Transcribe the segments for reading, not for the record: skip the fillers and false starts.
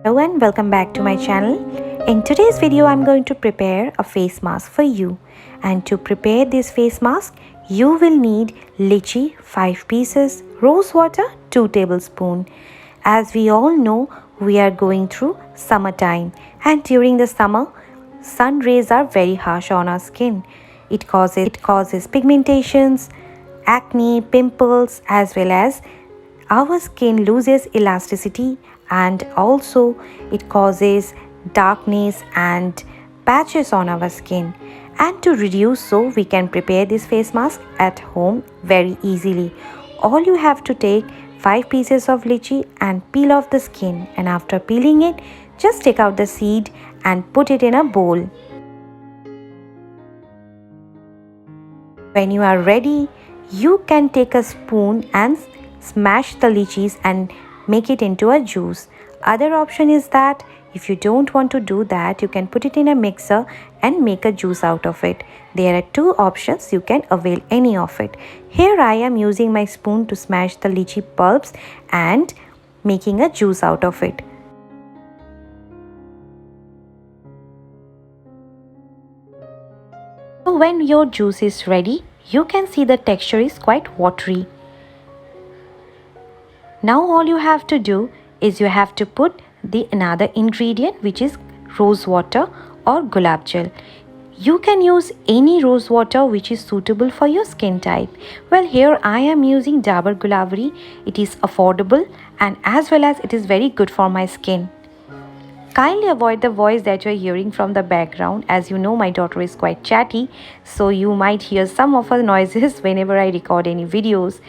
Hello and welcome back to my channel. In today's video I'm going to prepare a face mask for you, and to prepare this face mask you will need lychee 5 pieces, rose water 2 tablespoons. As we all know, we are going through summertime, and during the summer sun rays are very harsh on our skin. It causes pigmentations, acne, pimples, as well as our skin loses elasticity, and also it causes darkness and patches on our skin. And to reduce, so we can prepare this face mask at home very easily. All you have to take 5 pieces of lychee and peel off the skin, and after peeling it, just take out the seed and put it in a bowl. When you are ready, you can take a spoon and smash the lychees and make it into a juice. Other option is that if you don't want to do that, you can put it in a mixer and make a juice out of it. There are 2 options, you can avail any of it. Here I am using my spoon to smash the lychee pulps and making a juice out of it. So when your juice is ready, you can see the texture is quite watery. Now all you have to do is you have to put the another ingredient, which is rose water or gulab gel. You can use any rose water which is suitable for your skin type. Well, here I am using Dabur Gulabari. It is affordable and as well as it is very good for my skin. Kindly avoid the voice that you are hearing from the background. As you know, my daughter is quite chatty, so you might hear some of her noises whenever I record any videos.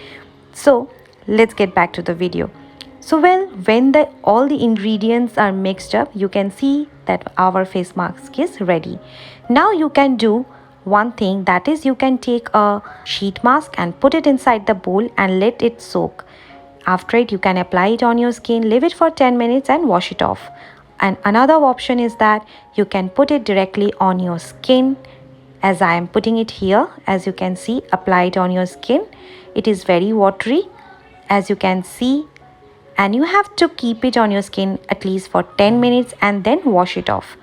So let's get back to the video. So when all the ingredients are mixed up, you can see that our face mask is ready. Now you can do one thing, that is you can take a sheet mask and put it inside the bowl and let it soak. After it, you can apply it on your skin, leave it for 10 minutes and wash it off. And another option is that you can put it directly on your skin, as I am putting it here. As you can see, apply it on your skin. It is very watery, as you can see, and you have to keep it on your skin at least for 10 minutes and then wash it off.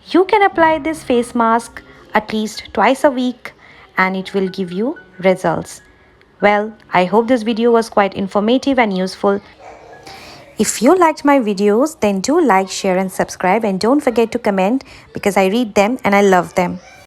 You can apply this face mask at least twice a week and it will give you results. Well, I hope this video was quite informative and useful. If you liked my videos, then do like, share and subscribe, and don't forget to comment because I read them and I love them.